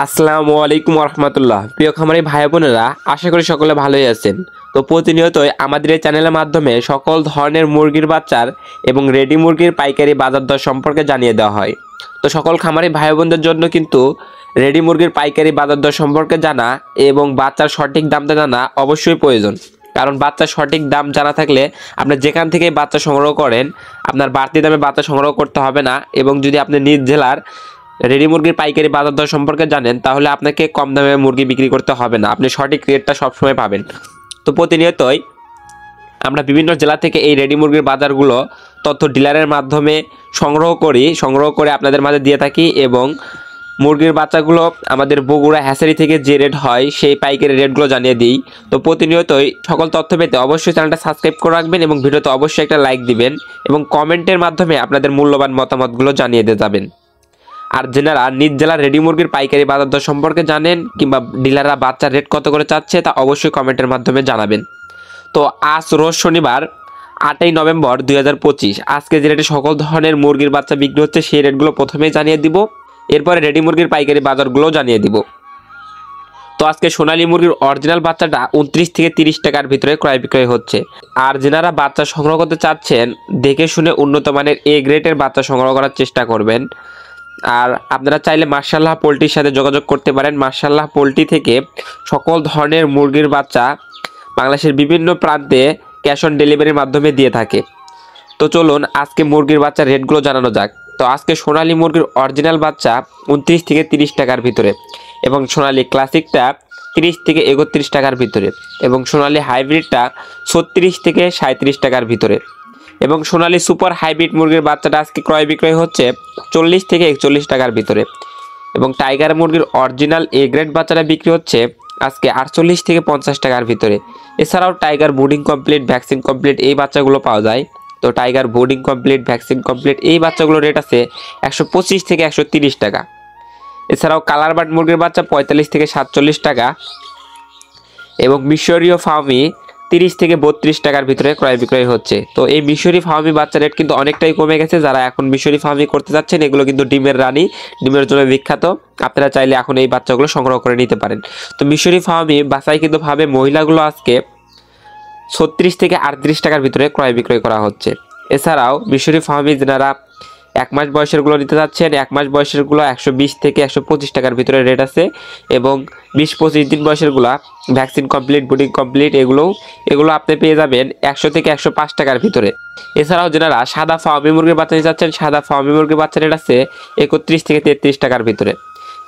আসসালামু আলাইকুম রহমতুল্লাহ। প্রিয় খামারি ভাই বোনেরা, আশা করি সকলে ভালোই আছেন। তো প্রতিনিয়তই আমাদের এই চ্যানেলের মাধ্যমে সকল ধরনের মুরগির বাচ্চার এবং রেডি মুরগির পাইকারি বাজার দর সম্পর্কে জানিয়ে দেওয়া হয়। তো সকল খামারি ভাই বোনদের জন্য কিন্তু রেডি মুরগির পাইকারি বাজার দর সম্পর্কে জানা এবং বাচ্চার সঠিক দামটা জানা অবশ্যই প্রয়োজন। কারণ বাচ্চার সঠিক দাম জানা থাকলে আপনি যেখান থেকে বাচ্চা সংগ্রহ করেন আপনার বাড়তি দামে বাচ্চা সংগ্রহ করতে হবে না, এবং যদি আপনি নিজ জেলার রেডি মুরগির পাইকারি বাজার দর সম্পর্কে জানেন তাহলে আপনাকে কম দামে মুরগি বিক্রি করতে হবে না, আপনি সঠিক রেটটা সবসময় পাবেন। তো প্রতিনিয়তই আমরা বিভিন্ন জেলা থেকে এই রেডি মুরগির বাজারগুলো তথ্য ডিলারের মাধ্যমে সংগ্রহ করে আপনাদের মাঝে দিয়ে থাকি, এবং মুরগির বাচ্চাগুলো আমাদের বগুড়া হ্যাচারি থেকে যে রেট হয় সেই পাইকারি রেটগুলো জানিয়ে দিই। তো প্রতিনিয়তই সকল তথ্য পেতে অবশ্যই চ্যানেলটা সাবস্ক্রাইব করে রাখবেন এবং ভিডিওতে অবশ্যই একটা লাইক দিবেন এবং কমেন্টের মাধ্যমে আপনাদের মূল্যবান মতামতগুলো জানিয়ে দিয়ে যাবেন। আর যারা নিজ জেলার রেডি মুরগির পাইকারি বাজার দর সম্পর্কে জানেন কিংবা ডিলাররা বাচ্চার রেট কত করে চাচ্ছে তা অবশ্যই কমেন্টের মাধ্যমে জানাবেন। তো আজ রোজ শনিবার 8ই নভেম্বর 2025 আজকে যে রেটে সকল ধরনের মুরগির বাচ্চা বিক্রি হচ্ছে সেই রেটগুলো প্রথমেই জানিয়ে দিব, এরপরে রেডি মুরগির পাইকারি বাজারগুলোও জানিয়ে দিব। তো আজকে সোনালী মুরগির অরিজিনাল বাচ্চাটা 29 থেকে 30 টাকার ভিতরে ক্রয় বিক্রয় হচ্ছে। আর যারা বাচ্চা সংগ্রহ করতে চাচ্ছেন দেখে শুনে উন্নত মানের এ গ্রেডের বাচ্চা সংগ্রহ করার চেষ্টা করবেন। আর আপনারা চাইলে মার্শাল্লাহ পোল্ট্রির সাথে যোগাযোগ করতে পারেন। মার্শাল্লাহ পোল্ট্রি থেকে সকল ধরনের মুরগির বাচ্চা বাংলাদেশের বিভিন্ন প্রান্তে ক্যাশ অন ডেলিভারির মাধ্যমে দিয়ে থাকে। তো চলুন আজকে মুরগির বাচ্চার রেটগুলো জানানো যাক। তো আজকে সোনালী মুরগির অরিজিনাল বাচ্চা 29 থেকে 30 টাকার ভিতরে, এবং সোনালী ক্লাসিকটা 30 থেকে 31 টাকার ভিতরে, এবং সোনালী হাইব্রিডটা 36 থেকে 37 টাকার ভিতরে, এবং সোনালী সুপার হাইব্রিড মুরগির বাচ্চাটা আজকে ক্রয় বিক্রয় হচ্ছে 40 থেকে 41 টাকার ভিতরে, এবং টাইগার মুরগির অরিজিনাল এ গ্রেড বাচ্চাটা বিক্রি হচ্ছে আজকে 48 থেকে 50 টাকার ভিতরে। এছাড়াও tiger boarding complete, vaccine complete এই বাচ্চাগুলো পাওয়া যায়। তো tiger boarding complete, vaccine complete এই বাচ্চাগুলোর রেট আছে 125 থেকে 130 টাকা। এছাড়াও কালার বার্ড মুরগির বাচ্চা 45 থেকে 47 টাকা, এবং মিশরীয় ফার্মি 30 থেকে 32 টাকার ভিতরে ক্রয় বিক্রয় হচ্ছে। তো এই মিশরি ফার্মি বাচ্চা রেট কিন্তু অনেকটাই কমে গেছে। যারা এখন মিশরি ফার্মি করতে যাচ্ছেন, এগুলো কিন্তু ডিমের রানী, ডিমের জন্য বিখ্যাত। আপনারা চাইলে এখন এই বাচ্চাগুলো সংগ্রহ করে নিতে পারেন। তো মিশরি ফার্মি বাছাই কিন্তু ভাবে মহিলাগুলো আজকে 36 থেকে 38 টাকার ভিতরে ক্রয় বিক্রয় করা হচ্ছে। এছাড়াও মিশরি ফার্মি যারা 1 মাস বয়সেরগুলো নিতে যাচ্ছেন, 1 মাস বয়সেরগুলো 120 থেকে 125 টাকার ভিতরে রেট আছে, এবং 20-25 দিন বয়সেরগুলো ভ্যাকসিন কমপ্লিট, বুডিং কমপ্লিট এগুলো আপনি পেয়ে যাবেন 100 থেকে 105 টাকার ভিতরে। এছাড়াও যারা সাদা ফার্মি মুরগির বাচ্চা নিতে যাচ্ছেন, সাদা ফার্মি মুরগির বাচ্চা রেট আছে 31 থেকে 33 টাকার ভিতরে,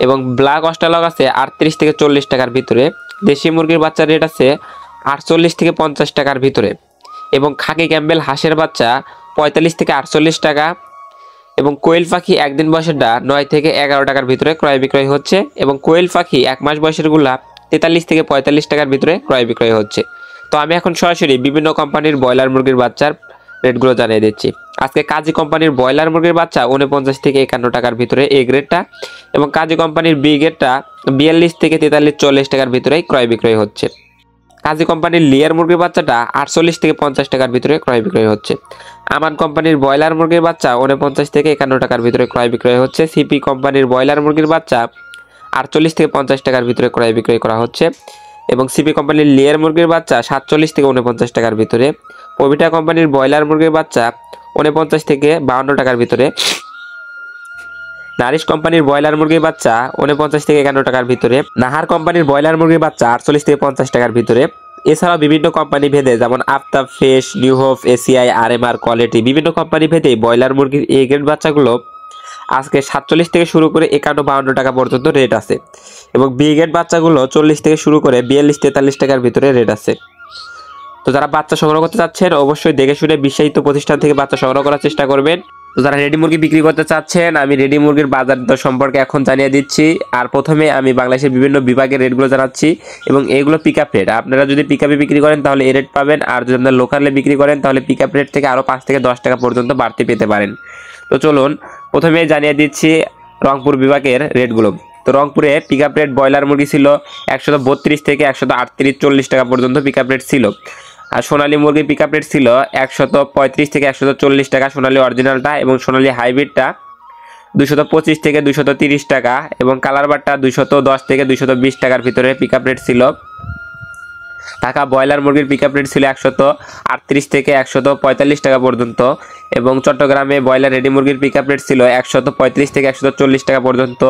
এবং ব্ল্যাক অস্ট্রালগ আছে 38 থেকে 40 টাকার ভিতরে। দেশি মুরগির বাচ্চার রেট আছে 48 থেকে 50 টাকার ভিতরে, এবং খাকি ক্যাম্বেল হাঁসের বাচ্চা 45 থেকে 48 টাকা, এবং কোয়েল পাখি একদিন বয়সেরটা 9 থেকে 11 টাকার ভিতরে ক্রয় বিক্রয় হচ্ছে, এবং কোয়েল পাখি 1 মাস বয়সেরগুলা 43 থেকে 45 টাকার ভিতরে ক্রয় বিক্রয় হচ্ছে। তো আমি এখন সরাসরি বিভিন্ন কোম্পানির ব্রয়লার মুরগির বাচ্চার রেটগুলো জানিয়ে দিচ্ছি। আজকে কাজী কোম্পানির ব্রয়লার মুরগির বাচ্চা 49 থেকে 51 টাকার ভিতরে এ গ্রেডটা, এবং কাজী কোম্পানির বি গ্রেডটা 42 থেকে 43-40 টাকার ভিতরে ক্রয় বিক্রয় হচ্ছে। কাজী কোম্পানির লেয়ার মুরগির বাচ্চাটা 48 থেকে 50 টাকার ভিতরে ক্রয় বিক্রয় হচ্ছে। আমান কোম্পানির ব্রয়লার মুরগির বাচ্চা 49 থেকে 51 টাকার ভিতরে ক্রয় বিক্রয় হচ্ছে। সিপি কোম্পানির ব্রয়লার মুরগির বাচ্চা 48 থেকে 50 টাকার ভিতরে ক্রয় বিক্রয় করা হচ্ছে, এবং সিপি কোম্পানির লেয়ার মুরগির বাচ্চা 47 থেকে 49 টাকার ভিতরে। পবিটা কোম্পানির ব্রয়লার মুরগির বাচ্চা 49 থেকে 52 টাকার ভিতরে। নারিশ কোম্পানির ব্রয়লার মুরগির বাচ্চা 49 থেকে 51 টাকার ভিতরে। নাহার কোম্পানির ব্রয়লার মুরগির বাচ্চা 48 থেকে 50 টাকার ভিতরে। এছাড়াও বিভিন্ন কোম্পানি ভেদে যেমন Aftab, Fresh, New Hope, ACI, RMR, quality বিভিন্ন কোম্পানি ভেদে ব্রয়লার মুরগির এ গ্রেড বাচ্চাগুলো আজকে 47 থেকে শুরু করে 51-52 টাকা পর্যন্ত রেট আছে, এবং বি গ্রেড বাচ্চাগুলো 40 থেকে শুরু করে 42-43 টাকার ভিতরে রেট আছে। তো যারা বাচ্চা সংগ্রহ করতে চাচ্ছেন অবশ্যই দেখে শুনে বিশ্বাসিত প্রতিষ্ঠান থেকে বাচ্চা সংগ্রহ করার চেষ্টা করবেন। তো যারা রেডি মুরগি বিক্রি করতে চাচ্ছেন আমি রেডি মুরগির বাজার দর সম্পর্কে এখন জানিয়ে দিচ্ছি। আর প্রথমে আমি বাংলাদেশের বিভিন্ন বিভাগের রেটগুলো জানাচ্ছি, এবং এইগুলো পিকআপ রেট। আপনারা যদি পিকআপে বিক্রি করেন তাহলে এই রেট পাবেন, আর যদি আপনারা লোকালে বিক্রি করেন তাহলে পিকআপ রেট থেকে আরও 5 থেকে 10 টাকা পর্যন্ত বাড়তি পেতে পারেন। তো চলুন প্রথমে জানিয়ে দিচ্ছি রংপুর বিভাগের রেটগুলো। তো রংপুরে পিকআপ রেট ব্রয়লার মুরগি ছিল 132 থেকে 138-40 টাকা পর্যন্ত পিকআপ রেট ছিল। আর সোনালী মুরগির পিকআপ রেট ছিল 135 থেকে 140 টাকা সোনালী অরিজিনালটা, এবং সোনালী হাইব্রিডটা 225 থেকে 230 টাকা এবং কালার বারটা 210 থেকে 220 টাকার ভিতরে পিক আপ রেট ছিল। ঢাকা ব্রয়লার মুরগির পিক আপ রেট ছিল 138 থেকে 145 টাকা পর্যন্ত এবং চট্টগ্রামে ব্রয়লার রেডি মুরগির পিক আপ রেট ছিল 135 থেকে 140 টাকা পর্যন্ত।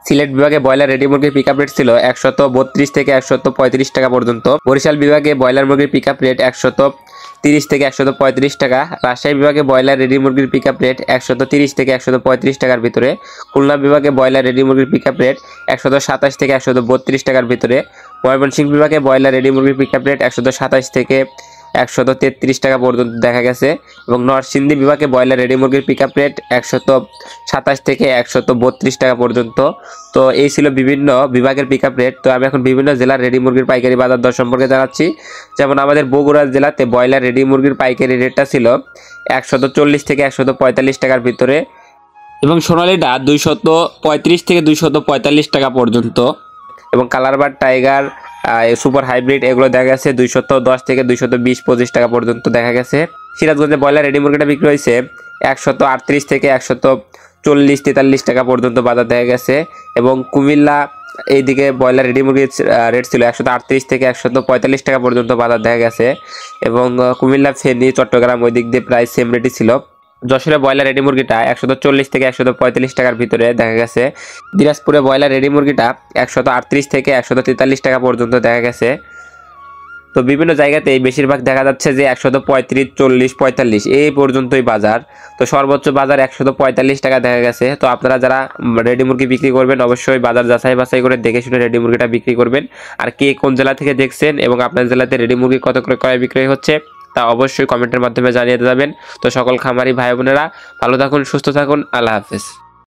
সিলেট বিভাগে ব্রয়লার রেডি মুরগির পিক আপ রেট ছিল 132 থেকে 135 টাকা পর্যন্ত। বরিশাল বিভাগে ব্রয়লার মুরগির পিক আপ রেট 130 থেকে 135 টাকা। রাজশাহী বিভাগে ব্রয়লার রেডি মুরগির পিক আপ রেট 130 থেকে 135 টাকার ভিতরে। খুলনা বিভাগে ব্রয়লার রেডি মুরগির পিক আপ রেট 127 থেকে 132 টাকার ভিতরে। ময়মনসিংহ বিভাগে ব্রয়লার রেডি মুরগির পিক আপ রেট 127 থেকে 133 টাকা পর্যন্ত দেখা গেছে এবং নরসিংদী বিভাগে ব্রয়লার রেডি মুরগির পিক আপ রেট 127 থেকে 132 টাকা পর্যন্ত। তো এই ছিল বিভিন্ন বিভাগের পিক আপ রেট। তো আমি এখন বিভিন্ন জেলার রেডি মুরগির পাইকারি বাজার দর সম্পর্কে জানাচ্ছি। যেমন আমাদের বগুড়া জেলাতে ব্রয়লার রেডি মুরগির পাইকারি রেটটা ছিল 140 থেকে 145 টাকার ভিতরে এবং সোনালিটা 235 থেকে 245 টাকা পর্যন্ত এবং কালার বার টাইগার সুপার হাইব্রিড এগুলো দেখা গেছে 210 থেকে 220-25 টাকা পর্যন্ত দেখা গেছে। সিরাজগঞ্জে ব্রয়লার রেডি মুরগিটা বিক্রি হয়েছে 138 থেকে 140-43 টাকা পর্যন্ত বাজার দেখা গেছে এবং কুমিল্লা এইদিকে ব্রয়লার রেডি মুরগির রেট ছিল 138 থেকে 145 টাকা পর্যন্ত বাজার দেখা গেছে এবং কুমিল্লা, ফেনী, চট্টগ্রাম ওই দিক দিয়ে প্রায় সেম রেটই ছিল। যশোরে ব্রয়লার রেডি মুরগিটা 140 থেকে 145 টাকার ভিতরে দেখা গেছে। দিনাজপুরে ব্রয়লার রেডি মুরগিটা 138 থেকে 143 টাকা পর্যন্ত দেখা গেছে। তো বিভিন্ন জায়গাতে বেশিরভাগ দেখা যাচ্ছে যে 135, 40, 45 এই পর্যন্তই বাজার। তো সর্বোচ্চ বাজার 145 টাকা দেখা গেছে। তো আপনারা যারা রেডি মুরগি বিক্রি করবেন অবশ্যই বাজার যাচাই বাছাই করে দেখে শুনে রেডি মুরগিটা বিক্রি করবেন। আর কে কোন জেলা থেকে দেখছেন এবং আপনার জেলাতে রেডি মুরগি কত করে ক্রয় বিক্রয় হচ্ছে তা অবশ্যই কমেন্টের মাধ্যমে জানিয়ে যাবেন। তো সকল খামারি ভাই বোনেরা ভালো থাকুন, সুস্থ থাকুন, আল্লাহ হাফেজ।